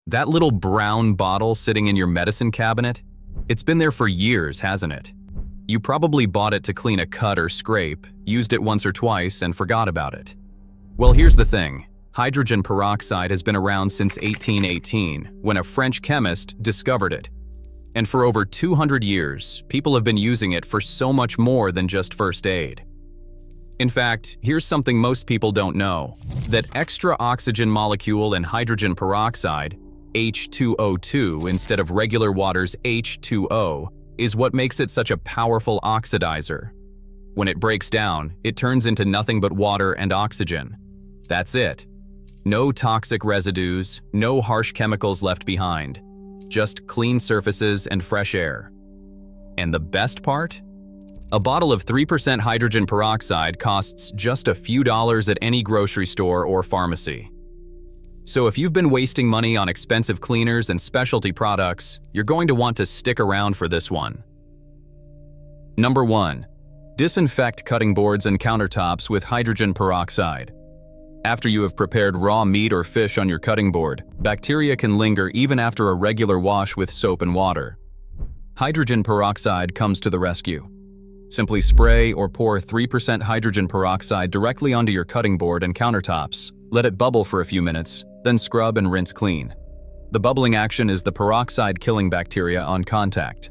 That little brown bottle sitting in your medicine cabinet? It's been there for years, hasn't it? You probably bought it to clean a cut or scrape, used it once or twice, and forgot about it. Well, here's the thing. Hydrogen peroxide has been around since 1818, when a French chemist discovered it. And for over 200 years, people have been using it for so much more than just first aid. In fact, here's something most people don't know. That extra oxygen molecule in hydrogen peroxide, H2O2 instead of regular water's H2O, is what makes it such a powerful oxidizer. When it breaks down, it turns into nothing but water and oxygen. That's it. No toxic residues, no harsh chemicals left behind. Just clean surfaces and fresh air. And the best part? A bottle of 3% hydrogen peroxide costs just a few dollars at any grocery store or pharmacy. So if you've been wasting money on expensive cleaners and specialty products, you're going to want to stick around for this one. Number 1. Disinfect cutting boards and countertops with hydrogen peroxide. After you have prepared raw meat or fish on your cutting board, bacteria can linger even after a regular wash with soap and water. Hydrogen peroxide comes to the rescue. Simply spray or pour 3% hydrogen peroxide directly onto your cutting board and countertops. Let it bubble for a few minutes, then scrub and rinse clean. The bubbling action is the peroxide killing bacteria on contact.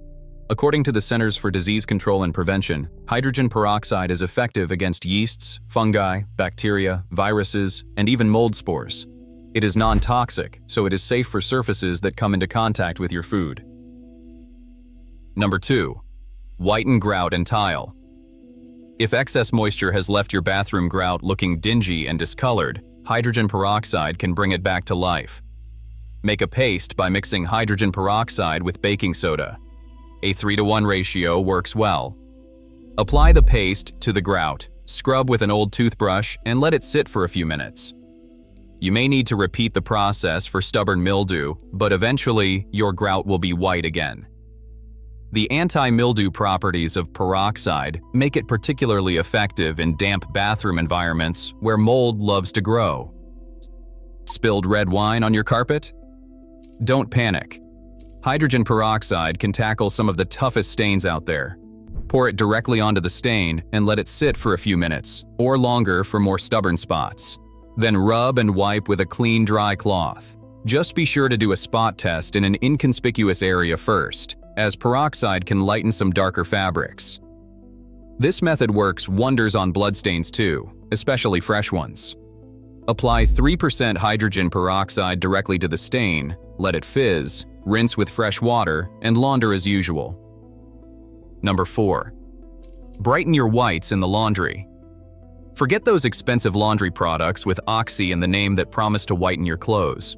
According to the Centers for Disease Control and Prevention, hydrogen peroxide is effective against yeasts, fungi, bacteria, viruses, and even mold spores. It is non-toxic, so it is safe for surfaces that come into contact with your food. Number 2. Whiten grout and tile. If excess moisture has left your bathroom grout looking dingy and discolored, hydrogen peroxide can bring it back to life. Make a paste by mixing hydrogen peroxide with baking soda. A 3-to-1 ratio works well. Apply the paste to the grout, scrub with an old toothbrush, and let it sit for a few minutes. You may need to repeat the process for stubborn mildew, but eventually your grout will be white again. The anti-mildew properties of peroxide make it particularly effective in damp bathroom environments where mold loves to grow. Spilled red wine on your carpet? Don't panic. Hydrogen peroxide can tackle some of the toughest stains out there. Pour it directly onto the stain and let it sit for a few minutes, or longer for more stubborn spots. Then rub and wipe with a clean, dry cloth. Just be sure to do a spot test in an inconspicuous area first, as peroxide can lighten some darker fabrics. This method works wonders on bloodstains too, especially fresh ones. Apply 3% hydrogen peroxide directly to the stain, let it fizz, rinse with fresh water, and launder as usual. Number 4. Brighten your whites in the laundry. Forget those expensive laundry products with oxy in the name that promise to whiten your clothes.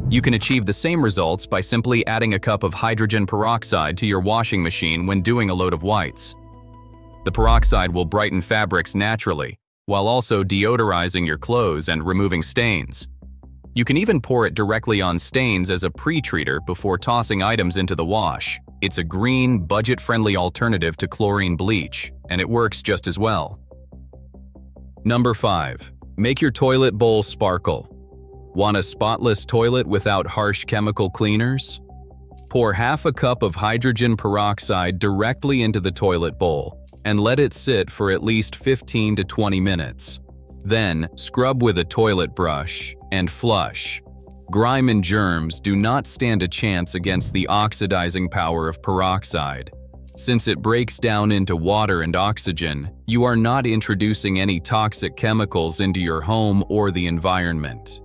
You can achieve the same results by simply adding a cup of hydrogen peroxide to your washing machine when doing a load of whites. The peroxide will brighten fabrics naturally, while also deodorizing your clothes and removing stains. You can even pour it directly on stains as a pre-treater before tossing items into the wash. It's a green, budget-friendly alternative to chlorine bleach, and it works just as well. Number 5. Make your toilet bowl sparkle. Want a spotless toilet without harsh chemical cleaners? Pour half a cup of hydrogen peroxide directly into the toilet bowl and let it sit for at least 15 to 20 minutes. Then, scrub with a toilet brush and flush. Grime and germs do not stand a chance against the oxidizing power of peroxide. Since it breaks down into water and oxygen, you are not introducing any toxic chemicals into your home or the environment.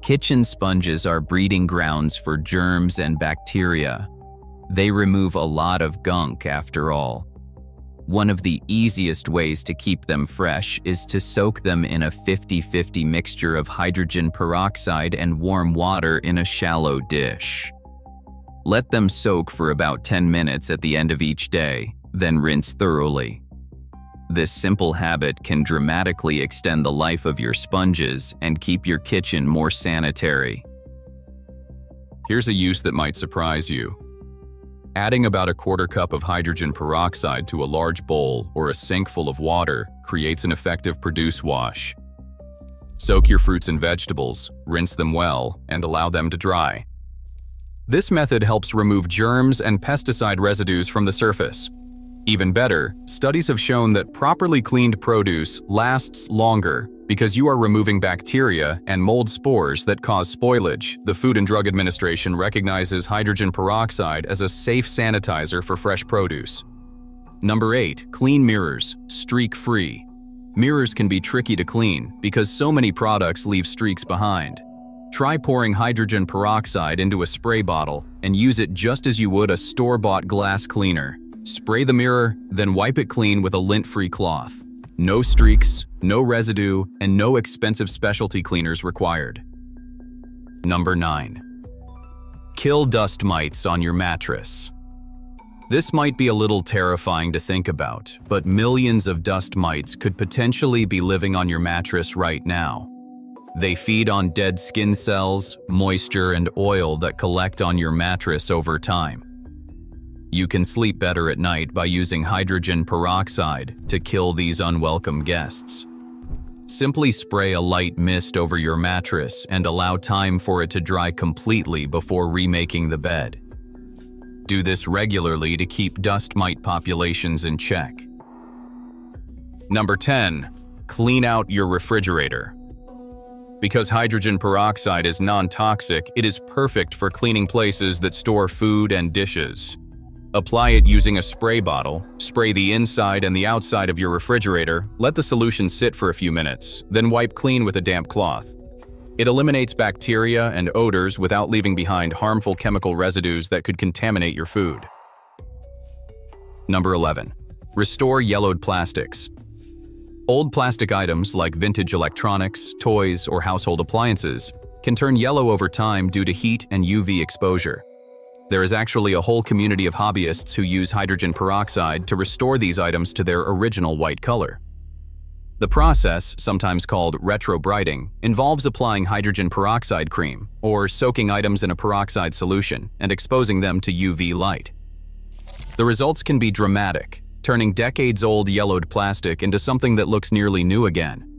Kitchen sponges are breeding grounds for germs and bacteria. They remove a lot of gunk after all. One of the easiest ways to keep them fresh is to soak them in a 50-50 mixture of hydrogen peroxide and warm water in a shallow dish. Let them soak for about 10 minutes at the end of each day, then rinse thoroughly. This simple habit can dramatically extend the life of your sponges and keep your kitchen more sanitary. Here's a use that might surprise you. Adding about a quarter cup of hydrogen peroxide to a large bowl or a sink full of water creates an effective produce wash. Soak your fruits and vegetables, rinse them well, and allow them to dry. This method helps remove germs and pesticide residues from the surface. Even better, studies have shown that properly cleaned produce lasts longer because you are removing bacteria and mold spores that cause spoilage. The Food and Drug Administration recognizes hydrogen peroxide as a safe sanitizer for fresh produce. Number 8. Clean mirrors, streak-free. Mirrors can be tricky to clean because so many products leave streaks behind. Try pouring hydrogen peroxide into a spray bottle and use it just as you would a store-bought glass cleaner. Spray the mirror, then wipe it clean with a lint-free cloth. No streaks, no residue, and no expensive specialty cleaners required. Number 9. Kill dust mites on your mattress. This might be a little terrifying to think about, but millions of dust mites could potentially be living on your mattress right now. They feed on dead skin cells, moisture, and oil that collect on your mattress over time. You can sleep better at night by using hydrogen peroxide to kill these unwelcome guests. Simply spray a light mist over your mattress and allow time for it to dry completely before remaking the bed. Do this regularly to keep dust mite populations in check. Number 10. Clean out your refrigerator. Because hydrogen peroxide is non-toxic, it is perfect for cleaning places that store food and dishes. Apply it using a spray bottle, spray the inside and the outside of your refrigerator, let the solution sit for a few minutes, then wipe clean with a damp cloth. It eliminates bacteria and odors without leaving behind harmful chemical residues that could contaminate your food. Number 11. Restore yellowed plastics. Old plastic items like vintage electronics, toys, or household appliances can turn yellow over time due to heat and UV exposure. There is actually a whole community of hobbyists who use hydrogen peroxide to restore these items to their original white color. The process, sometimes called retrobrighting, involves applying hydrogen peroxide cream or soaking items in a peroxide solution and exposing them to UV light. The results can be dramatic, turning decades-old yellowed plastic into something that looks nearly new again.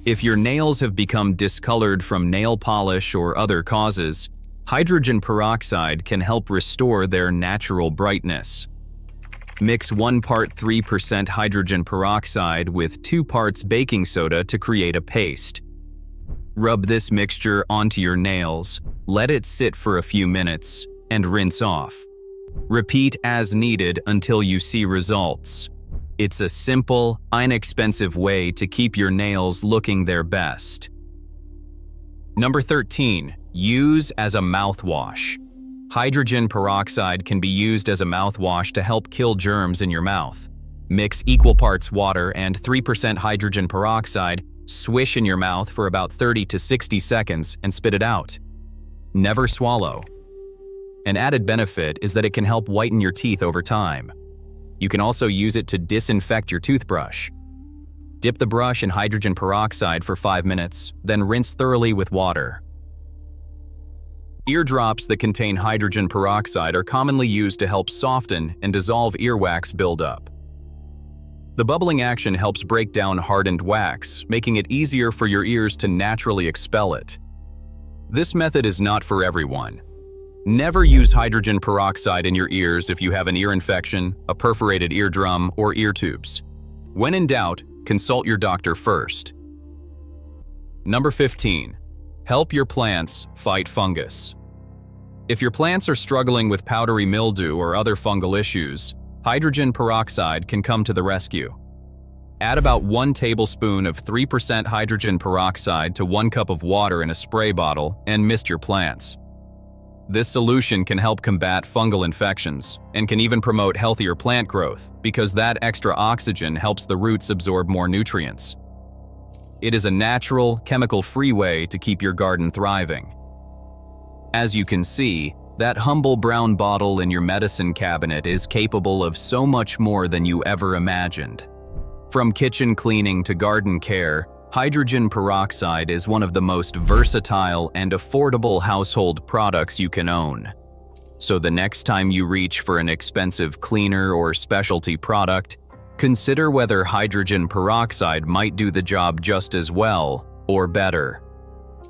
If your nails have become discolored from nail polish or other causes, hydrogen peroxide can help restore their natural brightness. Mix 1 part 3% hydrogen peroxide with 2 parts baking soda to create a paste. Rub this mixture onto your nails, let it sit for a few minutes, and rinse off. Repeat as needed until you see results. It's a simple, inexpensive way to keep your nails looking their best. Number 13. Use as a mouthwash. Hydrogen peroxide can be used as a mouthwash to help kill germs in your mouth. Mix equal parts water and 3% hydrogen peroxide, swish in your mouth for about 30 to 60 seconds, and spit it out. Never swallow. An added benefit is that it can help whiten your teeth over time. You can also use it to disinfect your toothbrush. Dip the brush in hydrogen peroxide for 5 minutes, then rinse thoroughly with water. Eardrops that contain hydrogen peroxide are commonly used to help soften and dissolve earwax buildup. The bubbling action helps break down hardened wax, making it easier for your ears to naturally expel it. This method is not for everyone. Never use hydrogen peroxide in your ears if you have an ear infection, a perforated eardrum, or ear tubes. When in doubt, consult your doctor first. Number 15. Help your plants fight fungus. If your plants are struggling with powdery mildew or other fungal issues, hydrogen peroxide can come to the rescue. Add about 1 tablespoon of 3% hydrogen peroxide to 1 cup of water in a spray bottle and mist your plants. This solution can help combat fungal infections and can even promote healthier plant growth because that extra oxygen helps the roots absorb more nutrients. It is a natural, chemical-free way to keep your garden thriving. As you can see, that humble brown bottle in your medicine cabinet is capable of so much more than you ever imagined. From kitchen cleaning to garden care, hydrogen peroxide is one of the most versatile and affordable household products you can own. So the next time you reach for an expensive cleaner or specialty product, Consider whether hydrogen peroxide might do the job just as well or better.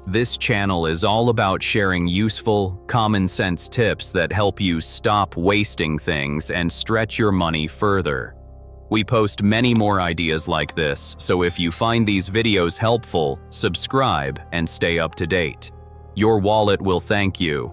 This channel is all about sharing useful, common-sense tips that help you stop wasting things and stretch your money further. We post many more ideas like this, so if you find these videos helpful, subscribe and stay up to date. Your wallet will thank you.